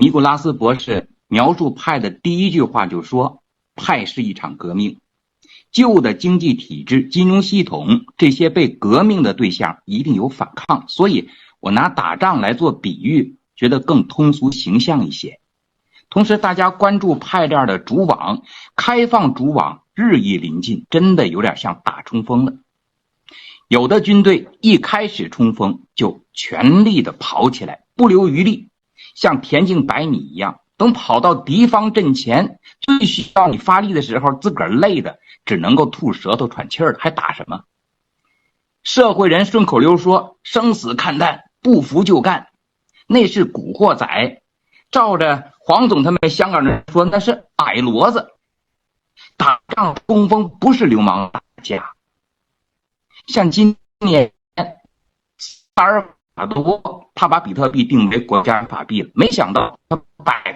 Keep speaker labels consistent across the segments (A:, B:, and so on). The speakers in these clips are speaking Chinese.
A: 尼古拉斯博士描述派的第一句话就说，派是一场革命，旧的经济体制、金融系统这些被革命的对象一定有反抗，所以我拿打仗来做比喻，觉得更通俗形象一些。同时大家关注派链的主网，开放主网日益临近，真的有点像打冲锋了。有的军队一开始冲锋就全力的跑起来，不留余力，像田径100米一样，等跑到敌方阵前，最需要你发力的时候，自个儿累的只能够吐舌头喘气儿了，还打什么？社会人顺口溜说，生死看淡，不服就干，那是古惑仔。照着黄总他们香港人说，那是矮骡子。打仗冲锋不是流氓打架。像今年萨尔瓦多，他把比特币定为国家法币了，没想到他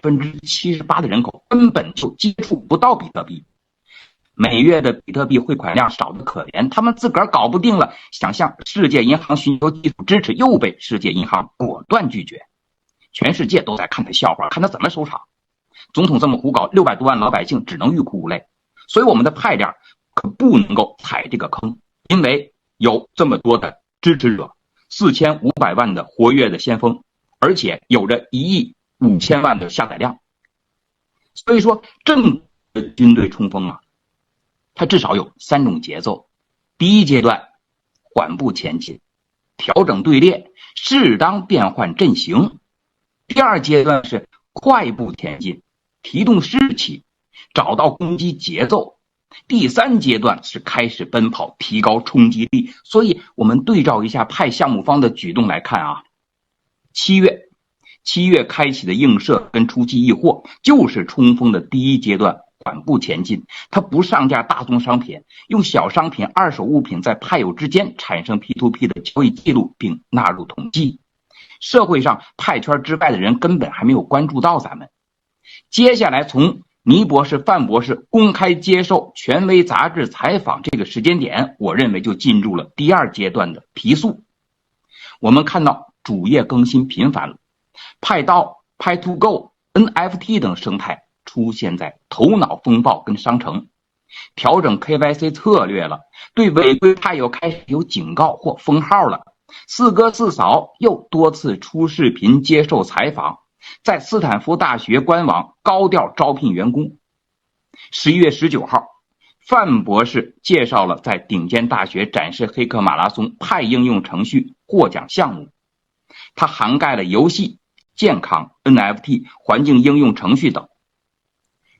A: 78%的人口根本就接触不到比特币，每月的比特币汇款量少得可怜，他们自个儿搞不定了，想向世界银行寻求技术支持，又被世界银行果断拒绝。全世界都在看他笑话，看他怎么收场。总统这么胡搞，600多万老百姓只能欲哭无泪。所以我们的派链可不能够踩这个坑，因为有这么多的支持者，4500万的活跃的先锋，而且有着1亿5千万的下载量。所以说正的军队冲锋啊，它至少有3种节奏。第一阶段缓步前进，调整队列，适当变换阵型。第二阶段是快步前进，提动士气，找到攻击节奏。第三阶段是开始奔跑，提高冲击力。所以我们对照一下派项目方的举动来看啊，7月开启的映射跟出击易货，就是冲锋的第一阶段，缓步前进。它不上架大宗商品，用小商品、二手物品在派友之间产生 P2P 的交易记录，并纳入统计。社会上派圈之外的人根本还没有关注到咱们。接下来从倪博士、范博士公开接受权威杂志采访这个时间点，我认为就进入了第二阶段的提速。我们看到主页更新频繁了，派到、派 to go、NFT 等生态出现在头脑风暴跟商城，调整 KYC 策略了，对违规派友开始有警告或封号了。4哥4嫂又多次出视频接受采访，在斯坦福大学官网高调招聘员工。11月19号，范博士介绍了在顶尖大学展示黑客马拉松派应用程序获奖项目，它涵盖了游戏、健康、NFT、环境应用程序等。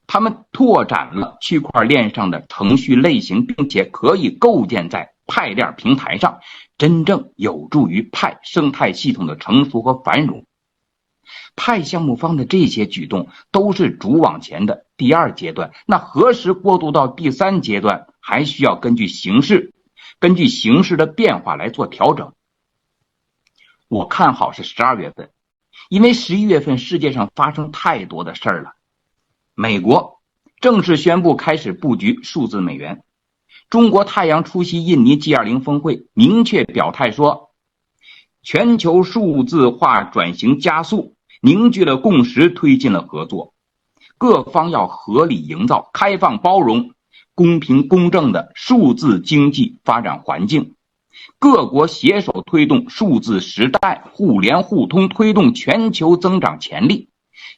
A: 他们拓展了区块链上的程序类型，并且可以构建在派链平台上，真正有助于派生态系统的成熟和繁荣。派项目方的这些举动都是主网前的第二阶段，那何时过渡到第三阶段，还需要根据形势的变化来做调整。我看好是12月份，因为11月份世界上发生太多的事儿了。美国正式宣布开始布局数字美元，中国太阳出席印尼 G20 峰会，明确表态说全球数字化转型加速，凝聚了共识，推进了合作。各方要合理营造开放包容、公平公正的数字经济发展环境，各国携手推动数字时代互联互通，推动全球增长潜力。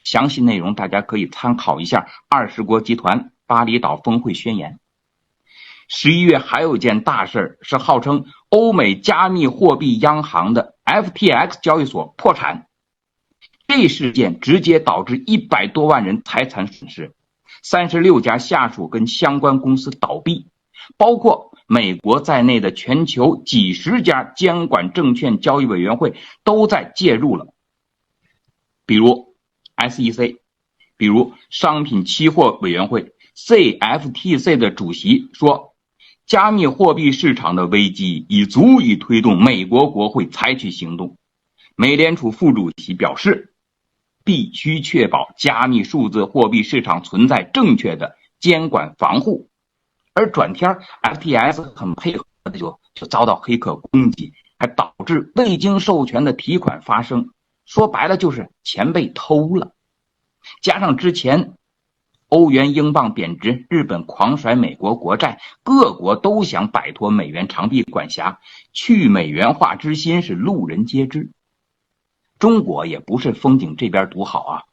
A: 详细内容大家可以参考一下20国集团巴厘岛峰会宣言。11月还有一件大事，是号称欧美加密货币央行的 FTX 交易所破产。这事件直接导致100多万人财产损失，36家下属跟相关公司倒闭，包括美国在内的全球几十家监管证券交易委员会都在介入了，比如 SEC， 比如商品期货委员会 CFTC 的主席说，加密货币市场的危机已足以推动美国国会采取行动。美联储副主席表示，必须确保加密数字货币市场存在正确的监管防护。而转天 FTX 很配合的就遭到黑客攻击，还导致未经授权的提款发生，说白了就是钱被偷了。加上之前欧元英镑贬值，日本狂甩美国国债，各国都想摆脱美元长臂管辖，去美元化之心是路人皆知。中国也不是风景这边独好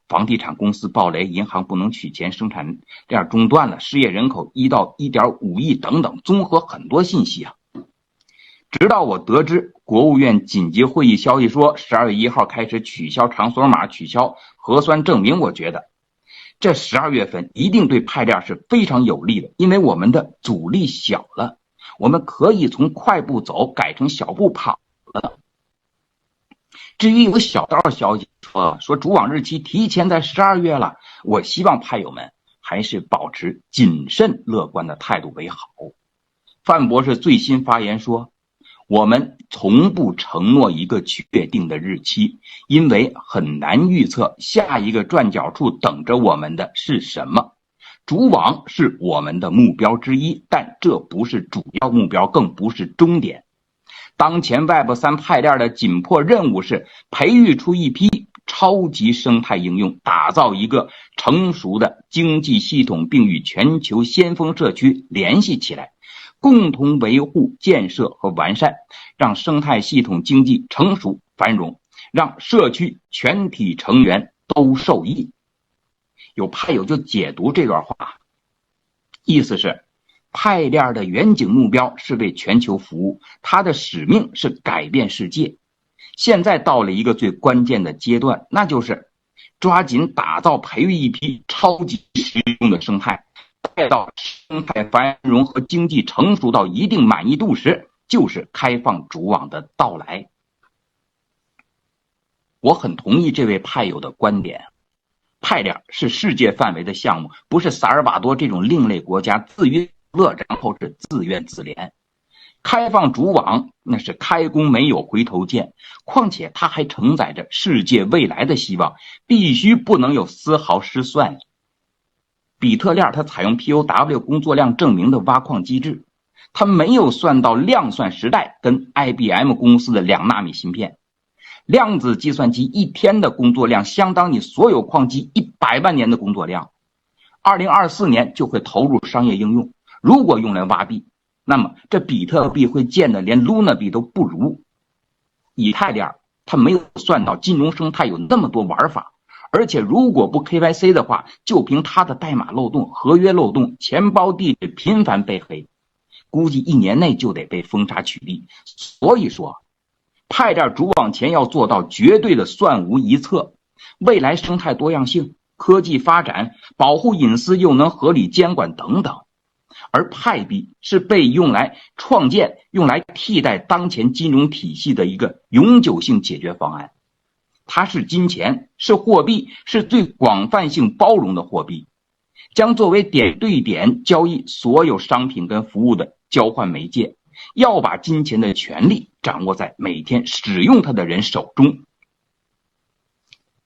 A: 房地产公司暴雷，银行不能取钱，生产链中断了，失业人口1到1.5亿等等，综合很多信息直到我得知国务院紧急会议消息说12月1号开始取消场所码，取消核酸证明，我觉得这12月份一定对派链是非常有利的，因为我们的阻力小了，我们可以从快步走改成小步跑了。至于有小道消息说主网日期提前在12月了，我希望派友们还是保持谨慎乐观的态度为好。范博士最新发言说，我们从不承诺一个确定的日期，因为很难预测下一个转角处等着我们的是什么。主网是我们的目标之一，但这不是主要目标，更不是终点。当前 Web3 派链的紧迫任务是培育出一批超级生态应用，打造一个成熟的经济系统，并与全球先锋社区联系起来，共同维护、建设和完善，让生态系统经济成熟繁荣，让社区全体成员都受益。有派友就解读这段话，意思是派链的远景目标是为全球服务，它的使命是改变世界。现在到了一个最关键的阶段，那就是抓紧打造培育一批超级实用的生态，待到生态繁荣和经济成熟到一定满意度时，就是开放主网的到来。我很同意这位派友的观点，派链是世界范围的项目，不是萨尔瓦多这种另类国家自娱乐然后是自怨自怜。开放主网那是开弓没有回头箭，况且它还承载着世界未来的希望，必须不能有丝毫失算。比特链它采用 POW 工作量证明的挖矿机制，它没有算到量算时代跟 IBM 公司的2纳米芯片。量子计算机一天的工作量相当于所有矿机100万年的工作量，2024年就会投入商业应用。如果用来挖币，那么这比特币会建的连 Luna 币都不如。以太链它没有算到金融生态有那么多玩法，而且如果不 KYC 的话，就凭它的代码漏洞、合约漏洞、钱包地址频繁被黑，估计1年内就得被封杀取缔。所以说派链主网前要做到绝对的算无一策，未来生态多样性、科技发展、保护隐私又能合理监管等等。而派币是被用来创建、用来替代当前金融体系的一个永久性解决方案。它是金钱，是货币，是最广泛性包容的货币，将作为点对点交易所有商品跟服务的交换媒介，要把金钱的权利掌握在每天使用它的人手中。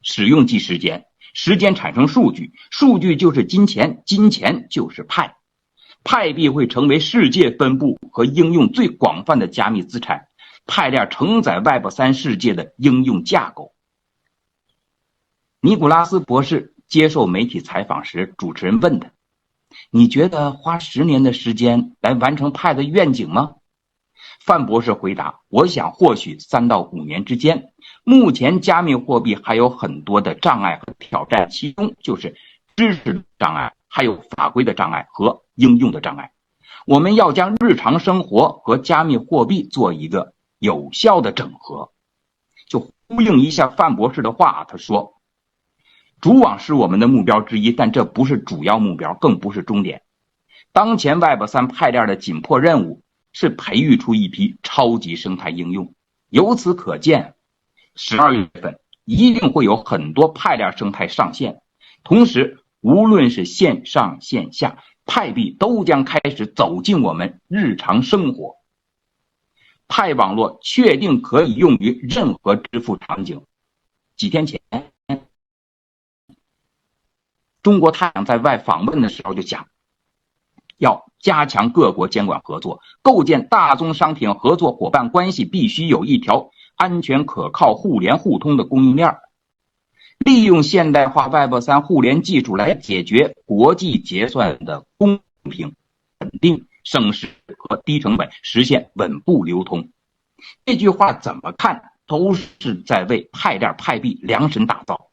A: 使用即时间，时间产生数据，数据就是金钱，金钱就是派。派币会成为世界分布和应用最广泛的加密资产，派链承载 Web3 世界的应用架构。尼古拉斯博士接受媒体采访时，主持人问他，你觉得花10年的时间来完成派的愿景吗？范博士回答，我想或许3到5年之间。目前加密货币还有很多的障碍和挑战，其中就是知识障碍，还有法规的障碍和应用的障碍。我们要将日常生活和加密货币做一个有效的整合。就呼应一下范博士的话，他说，主网是我们的目标之一，但这不是主要目标，更不是终点。当前 Web3 派链的紧迫任务是培育出一批超级生态应用。由此可见，12月份一定会有很多派链生态上线，同时无论是线上线下，派币都将开始走进我们日常生活。派网络确定可以用于任何支付场景。几天前，中国太阳在外访问的时候就讲，要加强各国监管合作，构建大宗商品合作伙伴关系，必须有一条安全可靠、互联互通的供应链。利用现代化 Web3 互联技术来解决国际结算的公平、稳定、省时和低成本，实现稳步流通。这句话怎么看都是在为派链派币量身打造。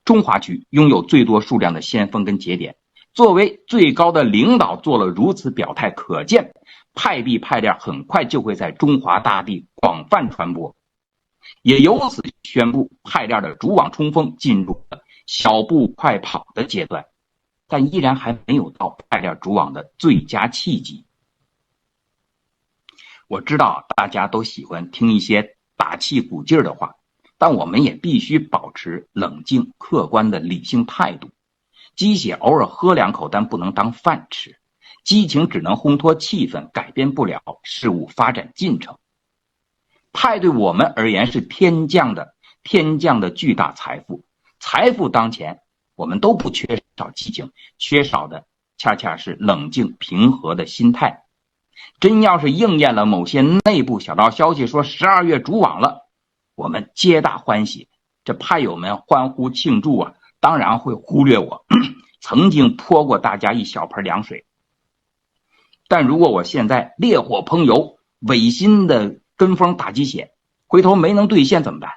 A: 中华区拥有最多数量的先锋跟节点，作为最高的领导做了如此表态，可见派币派链很快就会在中华大地广泛传播，也由此宣布派链的主网冲锋进入了小步快跑的阶段，但依然还没有到派链主网的最佳契机。我知道大家都喜欢听一些打气鼓劲的话，但我们也必须保持冷静客观的理性态度。鸡血偶尔喝两口，但不能当饭吃，激情只能烘托气氛，改变不了事物发展进程。派对我们而言是天降的巨大财富，财富当前我们都不缺少激情，缺少的恰恰是冷静平和的心态。真要是应验了某些内部小道消息说12月主网了，我们皆大欢喜，这派友们欢呼庆祝啊，当然会忽略我曾经泼过大家一小盆凉水。但如果我现在烈火烹油，违心的跟风打鸡血，回头没能兑现怎么办？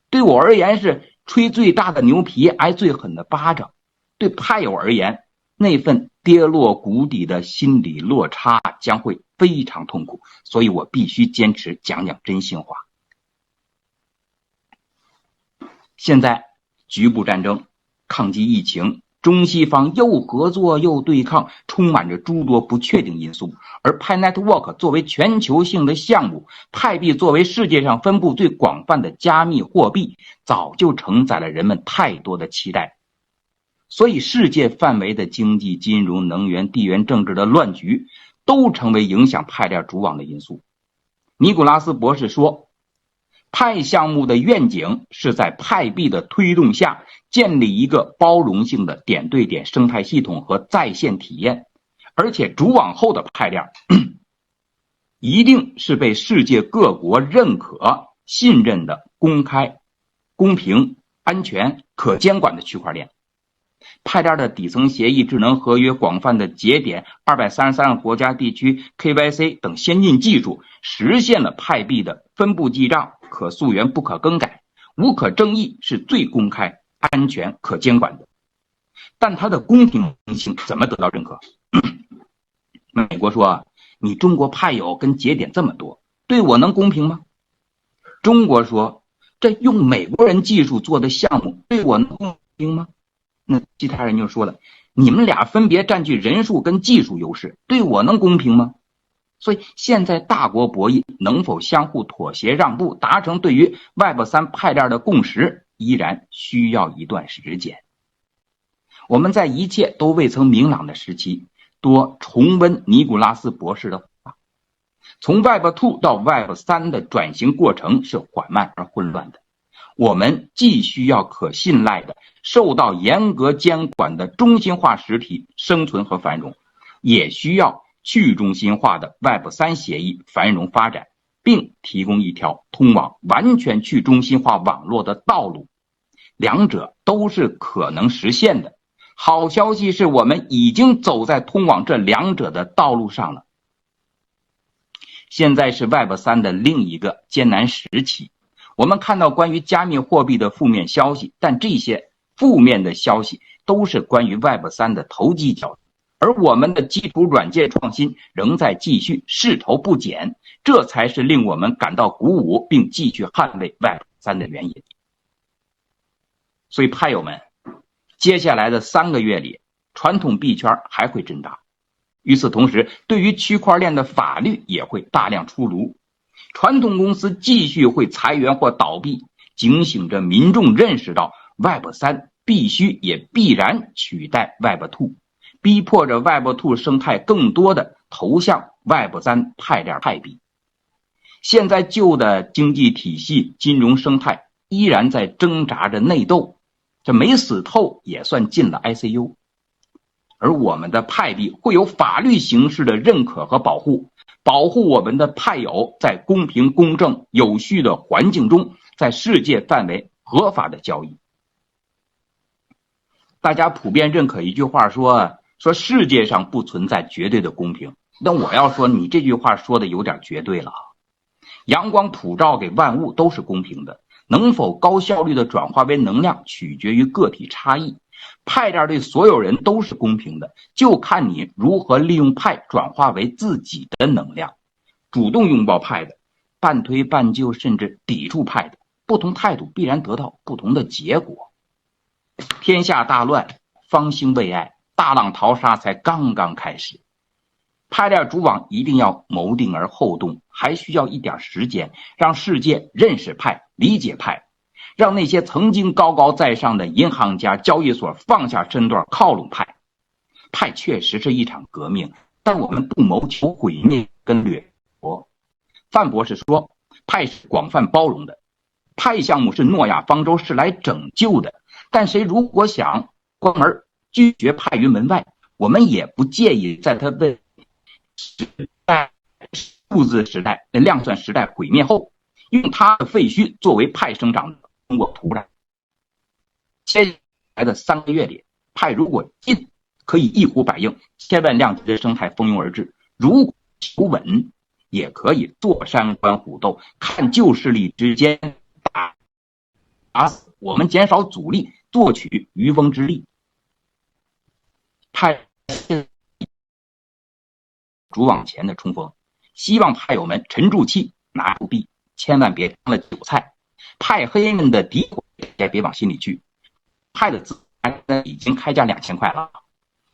A: 对我而言是吹最大的牛皮，挨最狠的巴掌。对派友而言，那份跌落谷底的心理落差将会非常痛苦，所以我必须坚持讲讲真心话。现在局部战争、抗击疫情，中西方又合作又对抗，充满着诸多不确定因素。而派 Network 作为全球性的项目，派币作为世界上分布最广泛的加密货币，早就承载了人们太多的期待。所以世界范围的经济、金融、能源、地缘政治的乱局都成为影响派链主网的因素。尼古拉斯博士说，派项目的愿景是在派币的推动下建立一个包容性的点对点生态系统和在线体验，而且主网后的派链一定是被世界各国认可、信任的公开、公平、安全、可监管的区块链。派链的底层协议、智能合约、广泛的节点、233个国家地区、KYC 等先进技术，实现了派币的分布记账、可溯源、不可更改、无可争议，是最公开、安全、可监管的。但它的公平性怎么得到认可？美国说，你中国派友跟节点这么多，对我能公平吗？中国说，这用美国人技术做的项目对我能公平吗？那其他人就说了，你们俩分别占据人数跟技术优势，对我能公平吗？所以现在大国博弈，能否相互妥协让步，达成对于 Web3 派链的共识，依然需要一段时间。我们在一切都未曾明朗的时期，多重温尼古拉斯博士的话，从 Web2 到 Web3 的转型过程是缓慢而混乱的。我们既需要可信赖的、受到严格监管的中心化实体生存和繁荣，也需要去中心化的 Web3 协议繁荣发展，并提供一条通往完全去中心化网络的道路。两者都是可能实现的。好消息是我们已经走在通往这两者的道路上了。现在是 Web3 的另一个艰难时期。我们看到关于加密货币的负面消息，但这些负面的消息都是关于 Web3 的投机消息，而我们的基础软件创新仍在继续，势头不减，这才是令我们感到鼓舞并继续捍卫 Web3 的原因。所以派友们，接下来的3个月里，传统币圈还会震荡。与此同时，对于区块链的法律也会大量出炉。传统公司继续会裁员或倒闭，警醒着民众认识到 Web3 必须也必然取代 Web2， 逼迫着 Web2 生态更多的投向 Web3 派链派币。现在旧的经济体系、金融生态依然在挣扎着内斗，这没死透也算进了 ICU。而我们的派币会有法律形式的认可和保护，保护我们的派友在公平、公正、有序的环境中，在世界范围合法的交易。大家普遍认可一句话说世界上不存在绝对的公平。那我要说你这句话说的有点绝对了。阳光普照给万物都是公平的，能否高效率的转化为能量取决于个体差异。派电对所有人都是公平的，就看你如何利用派转化为自己的能量。主动拥抱派的，半推半就甚至抵触派的，不同态度必然得到不同的结果。天下大乱，方兴未艾，大浪淘沙才刚刚开始。派电主网一定要谋定而后动，还需要一点时间，让世界认识派，理解派，让那些曾经高高在上的银行家、交易所放下身段靠拢派。派确实是一场革命，但我们不谋求毁灭跟掠夺。范博士说，派是广泛包容的，派项目是诺亚方舟，是来拯救的。但谁如果想关门拒绝派于门外，我们也不介意在他的数字时代、量算时代毁灭后，用他的废墟作为派生长的中国土壤。接下来的3个月里，派如果进可以一呼百应，千万量级的生态蜂拥而至；如果求稳，也可以坐山观虎斗，看旧势力之间打死我们，减少阻力，夺取渔翁之利。派主网前的冲锋，希望派友们沉住气，拿住币，千万别当了韭菜。派黑们的诋毁也别往心里去。派的资产已经开价2000块了，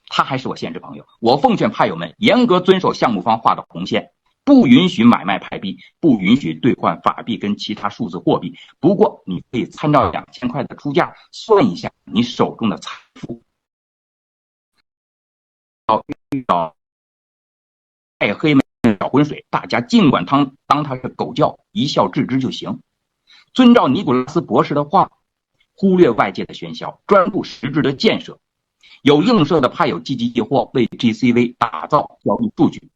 A: 他还是我现实朋友。我奉劝派友们严格遵守项目方画的红线，不允许买卖派币，不允许兑换法币跟其他数字货币。不过你可以参照2000块的出价算一下你手中的财富。遇到派黑们搅浑水，大家尽管当他是狗叫，一笑置之就行。遵照尼古拉斯博士的话，忽略外界的喧嚣，专注实质的建设。有映射的派友积极寄货，为 GCV 打造交易数据。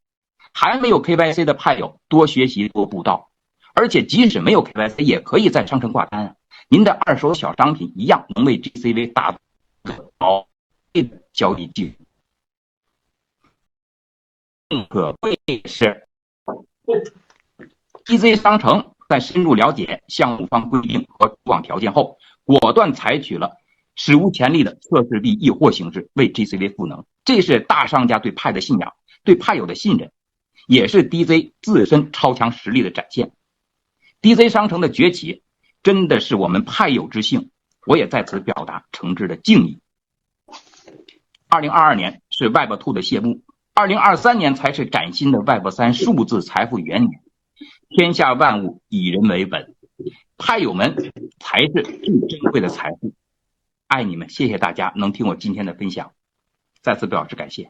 A: 还没有 KYC 的派友多学习多布道，而且即使没有 KYC 也可以在商城挂单。您的二手小商品一样能为 GCV 打造交易技术。更可贵是 DZ 商城在深入了解项目方规定和主网条件后，果断采取了史无前例的测试币易货形式为 GCV 赋能。这是大商家对派的信仰，对派友的信任，也是 DZ 自身超强实力的展现。DZ 商城的崛起真的是我们派友之幸，我也在此表达诚挚的敬意。2022年是 Web2 的谢幕，2023年才是崭新的 Web3 数字财富元年。天下万物以人为本，派友们才是最珍贵的财富。爱你们，谢谢大家能听我今天的分享，再次表示感谢。